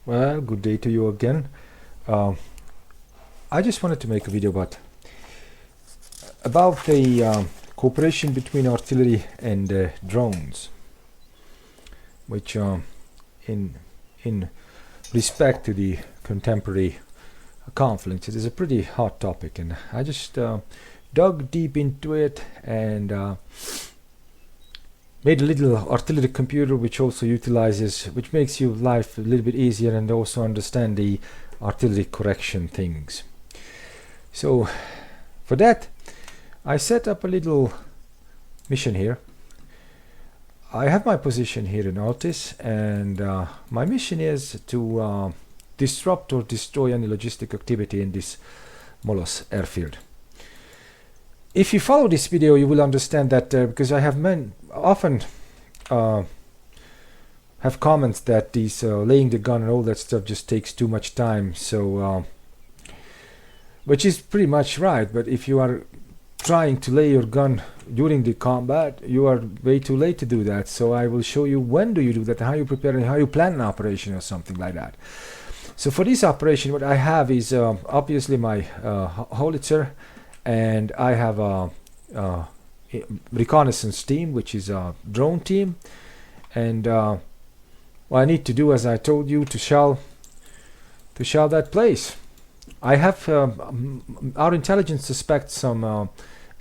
Well, good day to you again. I just wanted to make a video about the cooperation between artillery and drones, which in respect to the contemporary conflicts, it is a pretty hot topic, and I just dug deep into it and made a little artillery computer which makes your life a little bit easier and also understand the artillery correction things. So for that I set up a little mission here. I have my position here in Altis, and my mission is to disrupt or destroy any logistic activity in this Molos airfield. If you follow this video, you will understand that because I have often have comments that these laying the gun and all that stuff just takes too much time. So, which is pretty much right. But if you are trying to lay your gun during the combat, you are way too late to do that. So I will show you when do you do that, how you prepare and how you plan an operation or something like that. So for this operation, what I have is obviously my Howlitzer. And I have a reconnaissance team, which is a drone team, and what I need to do, as I told you, to shell that place. I have our intelligence suspects some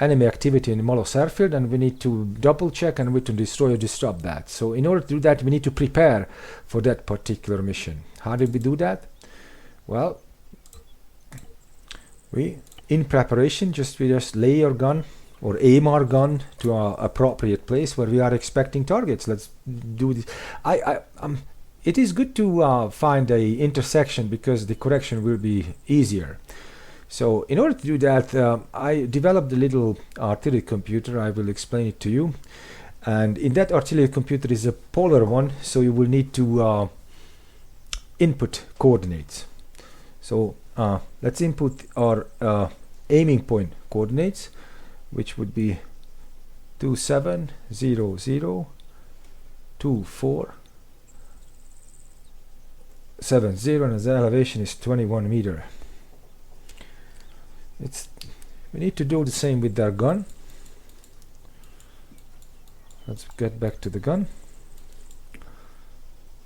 enemy activity in the Molos airfield, and we need to double check and we need to destroy or disrupt that. So in order to do that, we need to prepare for that particular mission. How did we do that? Well, in preparation, we just lay our gun or aim our gun to an appropriate place where we are expecting targets. Let's do this. It is good to find a intersection because the correction will be easier. So in order to do that, I developed a little artillery computer. I will explain it to you. And in that artillery computer is a polar one, so you will need to input coordinates. So let's input our aiming point coordinates, which would be 2700 2470, and the elevation is 21 meter. We need to do the same with our gun. Let's get back to the gun,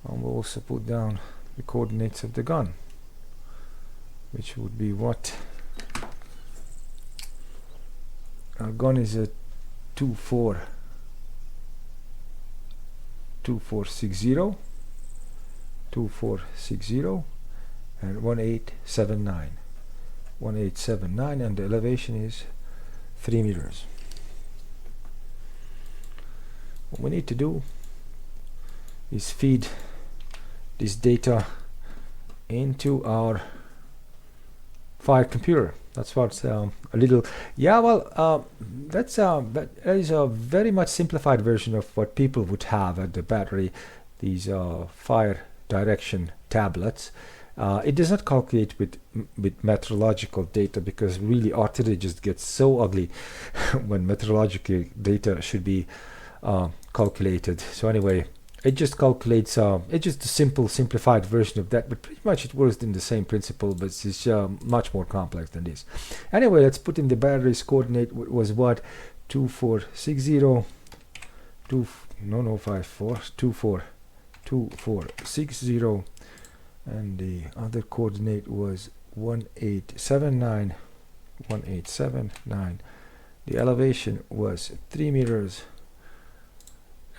and we'll also put down the coordinates of the gun, which would be what our gun is a 2460 and 1879, and the elevation is 3 meters. What we need to do is feed this data into our fire computer. That's what's a little, yeah, well, that is a very much simplified version of what people would have at the battery, these fire direction tablets. It does not calculate with meteorological data, because really artillery just gets so ugly when meteorological data should be calculated. So anyway, it just calculates, it's just a simplified version of that, but pretty much it works in the same principle, but it's much more complex than this. Anyway, let's put in the battery's coordinate. Was what? 2460 2460, and the other coordinate was 1879. The elevation was 3 meters.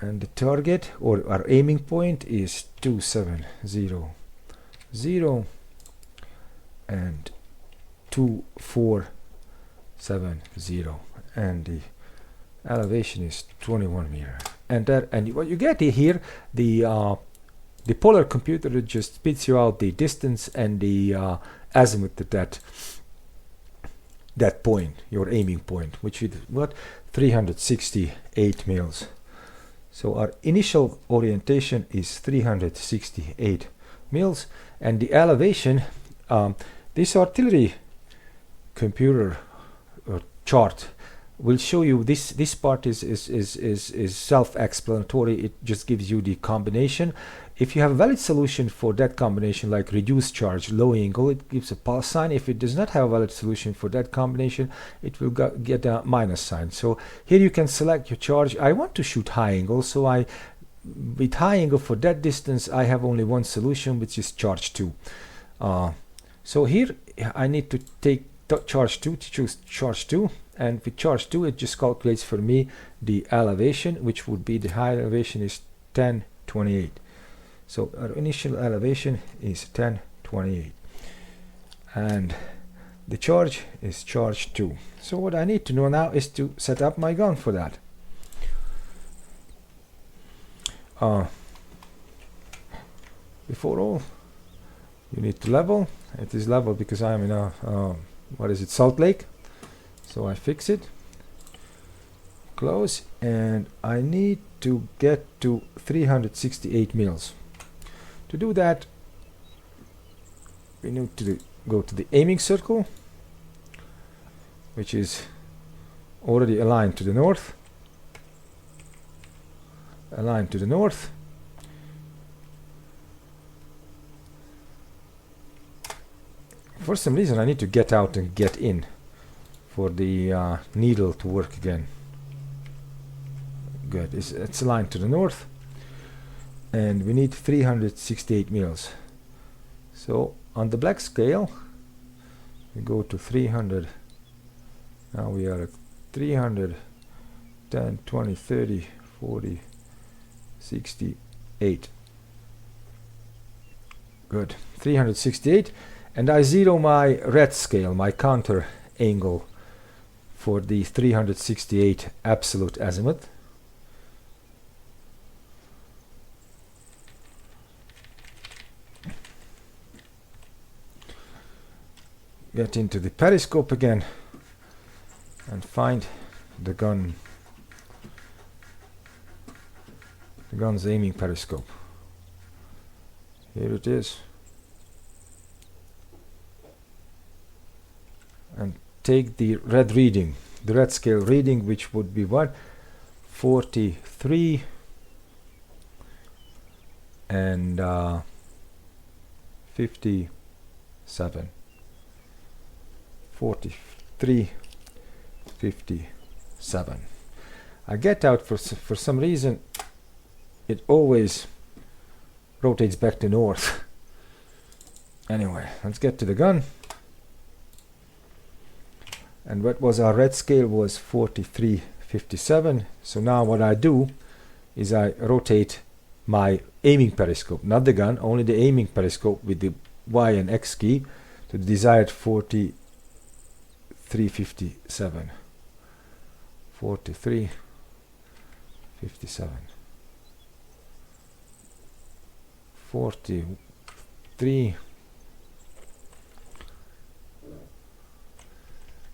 And the target, or our aiming point, is 2700 and 2470, and the elevation is 21 meters. And what you get here, the polar computer just spits you out the distance and the azimuth at that point, your aiming point, which is what, 368 mils. So our initial orientation is 368 mils, and the elevation, this artillery computer chart will show you this part is self-explanatory. It just gives you the combination. If you have a valid solution for that combination, like reduced charge, low angle, it gives a plus sign. If it does not have a valid solution for that combination, it will get a minus sign. So here you can select your charge. I want to shoot high angle, so with high angle for that distance, I have only one solution, which is charge 2. So here I need to take charge 2 to choose charge 2, and with charge 2 it just calculates for me the elevation, which would be the high elevation is 1028. So our initial elevation is 1028, and the charge is charge 2. So what I need to know now is to set up my gun for that. Before all, you need to level. It is level because I am in a what is it, Salt Lake. So I fix it, close, and I need to get to 368 mils. To do that, we need to go to the aiming circle, which is already aligned to the north. Aligned to the north. For some reason I need to get out and get in for the needle to work again. Good, it's aligned to the north, and we need 368 mils. So on the black scale we go to 300. Now we are at 300, 10, 20, 30, 40, 68. Good, 368. And I zero my red scale, my counter angle, for the 368 absolute azimuth. Get into the periscope again and find the gun. The gun's aiming periscope. Here it is. And take the red reading, the red scale reading, which would be what? 43 and 57. 43, 57. I get out for some reason it always rotates back to north. Anyway, let's get to the gun. And what was our red scale was 43.57. So now what I do is I rotate my aiming periscope, not the gun, only the aiming periscope with the Y and X key to the desired 43.57. 43.57. 43.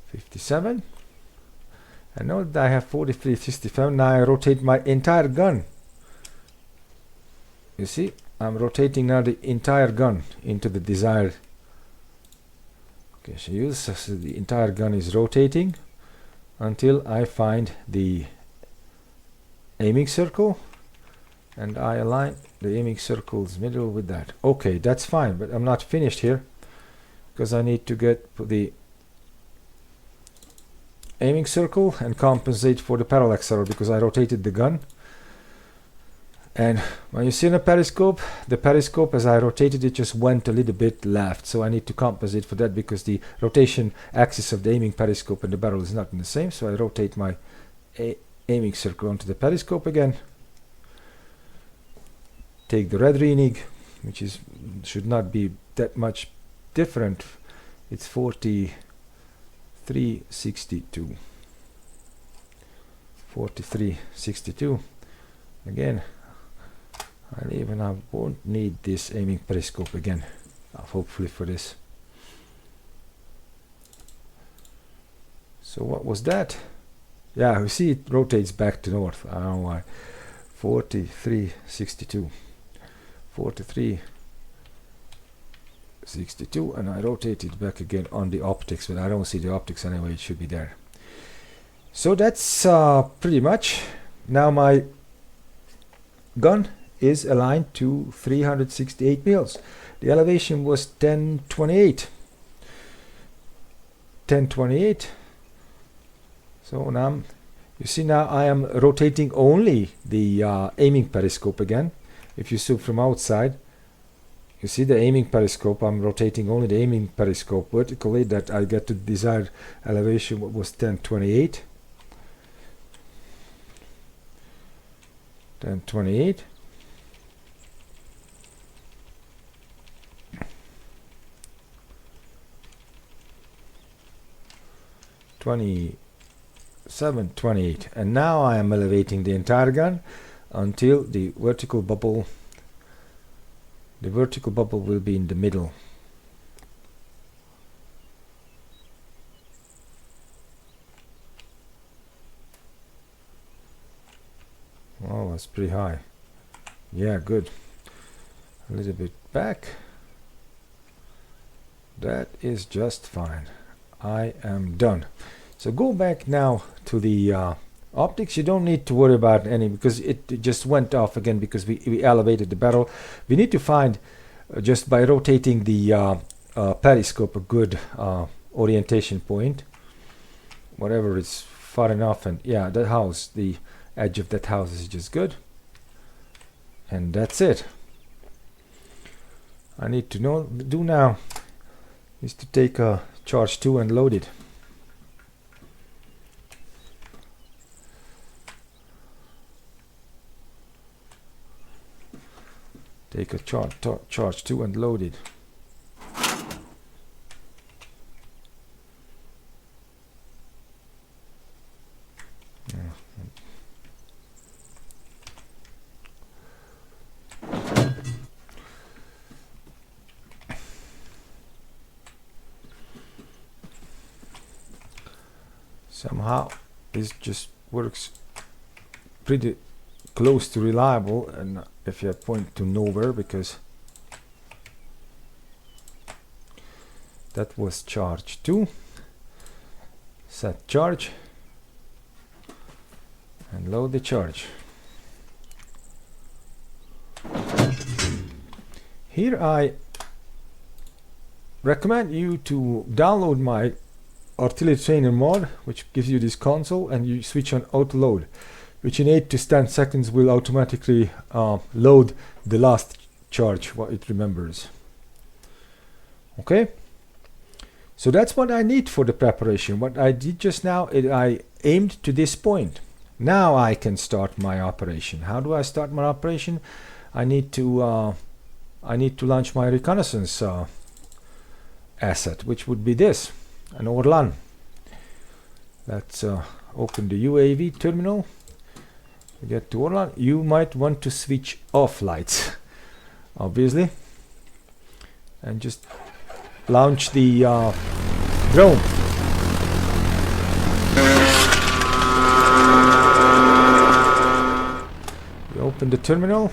57, and now that I have 43.57, now I rotate my entire gun. You see, I'm rotating now the entire gun into the desired. Okay, so the entire gun is rotating until I find the aiming circle, and I align the aiming circle's middle with that. Okay, that's fine, but I'm not finished here because I need to get the aiming circle and compensate for the parallax error because I rotated the gun. And when you see in a periscope, the periscope as I rotated it just went a little bit left, so I need to compensate for that because the rotation axis of the aiming periscope and the barrel is not in the same. So I rotate my aiming circle onto the periscope again, take the red reading, which should not be that much different. It's 43.62. 43.62. Again, I won't need this aiming periscope again, hopefully for this. So what was that? Yeah, you see it rotates back to north. I don't know why. 43.62. 43.62, and I rotate it back again on the optics, but I don't see the optics anyway. It should be there. So that's pretty much. Now my gun is aligned to 368 mils. The elevation was 1028. So now you see, now I am rotating only the aiming periscope again. If you see from outside, you see the aiming periscope. I'm rotating only the aiming periscope vertically, that I get to desired elevation. What was 1028. 1028. '27, 28, and now I am elevating the entire gun until the vertical bubble. The vertical bubble will be in the middle. Oh, that's pretty high. Yeah, good. A little bit back. That is just fine. I am done. So go back now to the optics. You don't need to worry about any, because it just went off again because we elevated the barrel. We need to find just by rotating the periscope a good orientation point, whatever is far enough. And yeah, that house, the edge of that house is just good, and that's it. I need to do now is to take a charge 2 and load it. Take a charge 2 and load it. Somehow this just works pretty close to reliable, and if you point to nowhere, because that was charge 2. Set charge and load the charge. Here I recommend you to download my artillery trainer mod, which gives you this console, and you switch on auto load, which in 8 to 10 seconds will automatically load the last charge, what it remembers. Okay, so that's what I need for the preparation. What I did just now is I aimed to this point. Now I can start my operation. How do I start my operation? I need to launch my reconnaissance asset, which would be this, an Orlan. Let's open the UAV terminal. Get to Orlan. You might want to switch off lights, obviously, and just launch the drone. You open the terminal,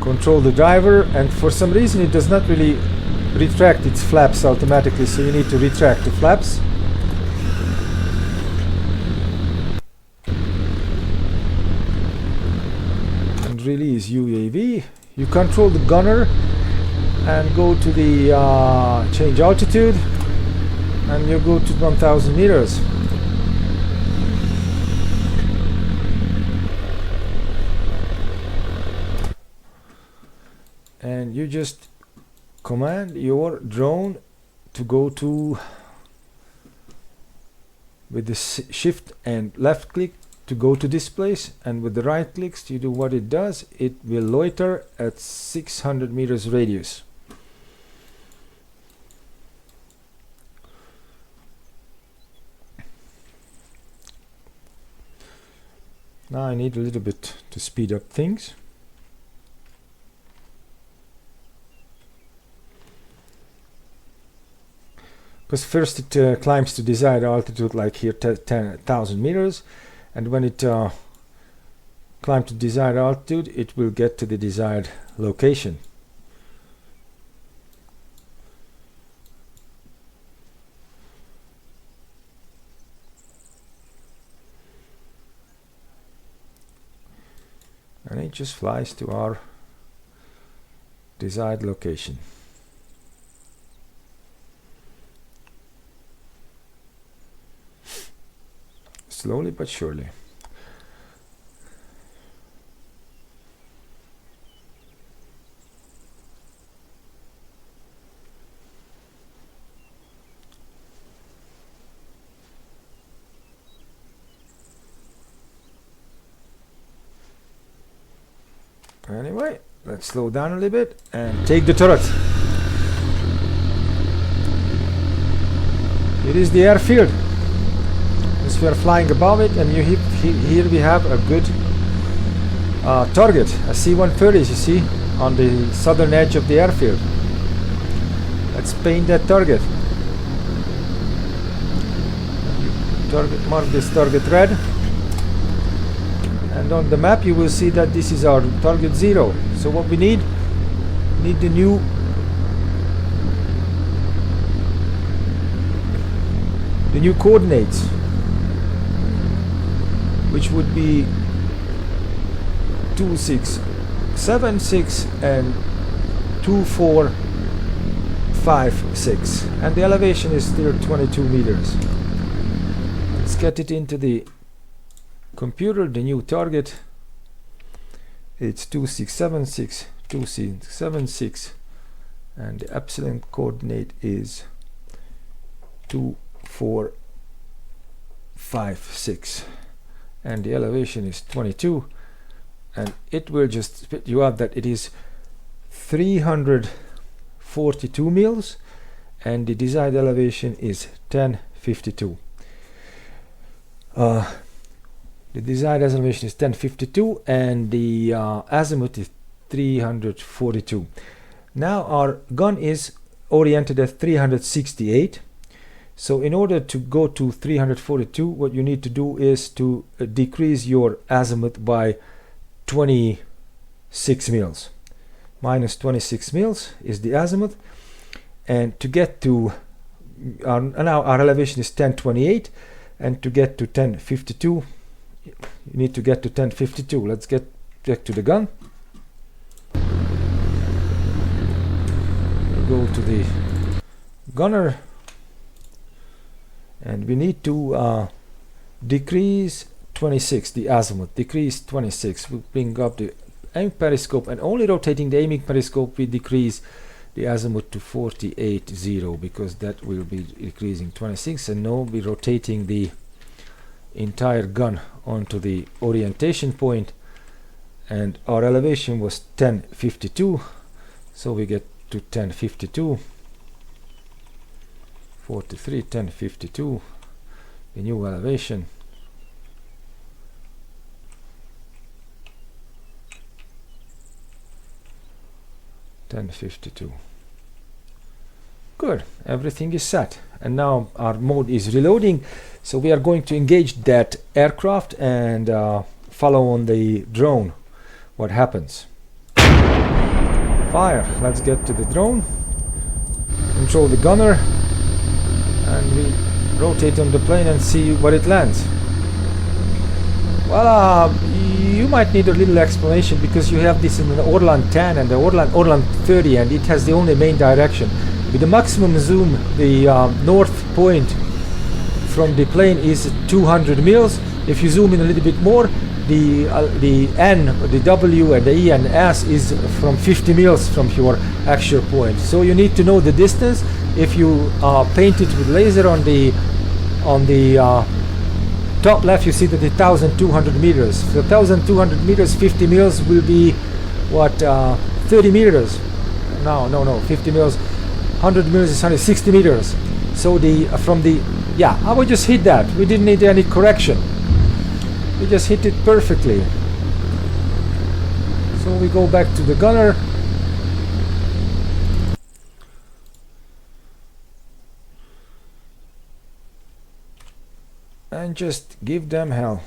control the driver, and for some reason it does not really retract its flaps automatically, so you need to retract the flaps. And release UAV. You control the gunner and go to the change altitude, and you go to 1000 meters. And you just command your drone to go to, with the shift and left click, to go to this place, and with the right clicks you do what it does. It will loiter at 600 meters radius. Now I need a little bit to speed up things. Because first it climbs to desired altitude, like here 10,000 meters, and when it climbs to desired altitude, it will get to the desired location. and it just flies to our desired location. Slowly but surely. Anyway, let's slow down a little bit and take the turret. It is the airfield. As we are flying above it, and here we have a good target, a C-130, you see, on the southern edge of the airfield. Let's paint that target. Mark this target red. And on the map you will see that this is our target 0. So what we need the new coordinates, which would be 2676 and 2456, and the elevation is still 22 meters. Let's get it into the computer. The new target, it's 2676, 2676, and the epsilon coordinate is 2456, and the elevation is 22, and it will just spit you out that it is 342 mils, and the desired elevation is 1052. The desired elevation is 1052, and the azimuth is 342. Now our gun is oriented at 368. So in order to go to 342, what you need to do is to decrease your azimuth by 26 mils. Minus 26 mils is the azimuth. And to get to now our elevation is 1028, and to get to 1052, you need to get to 1052. Let's get back to the gun. We go to the gunner, and we need to decrease 26, the azimuth, decrease 26. We bring up the aiming periscope, and only rotating the aiming periscope we decrease the azimuth to 48.0, because that will be decreasing 26, and now we're rotating the entire gun onto the orientation point, and our elevation was 1052, so we get to 1052, 43, 1052, the new elevation. .52. Good, everything is set, and now our mode is reloading, so we are going to engage that aircraft and follow on the drone what happens. Fire. Let's get to the drone, control the gunner, and we rotate on the plane and see where it lands. Well, you might need a little explanation, because you have this in the Orlan 10 and the Orlan 30, and it has the only main direction. With the maximum zoom, the north point from the plane is 200 mils. If you zoom in a little bit more, the N, the W, and the E and S is from 50 mils from your actual point. So you need to know the distance. If you paint it with laser on the top left, you see that the 1200 meters. So 1200 meters, 50 mils will be what, 30 meters. No, 50 mils. 100 meters is 160 meters. So I would just hit that. We didn't need any correction. We just hit it perfectly. So we go back to the gunner. And just give them hell.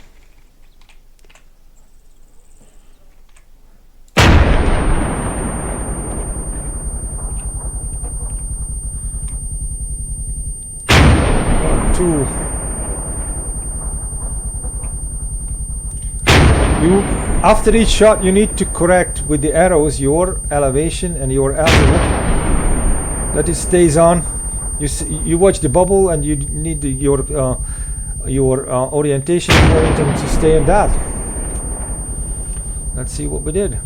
You, after each shot, you need to correct with the arrows your elevation and your altitude. That it stays on. You watch the bubble, and you need your orientation point and to stay in that. Let's see what we did.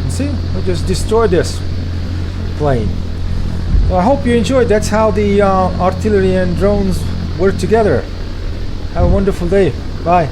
See, we just destroyed this plane. Well, I hope you enjoyed. That's how the artillery and drones work together. Have a wonderful day. Bye.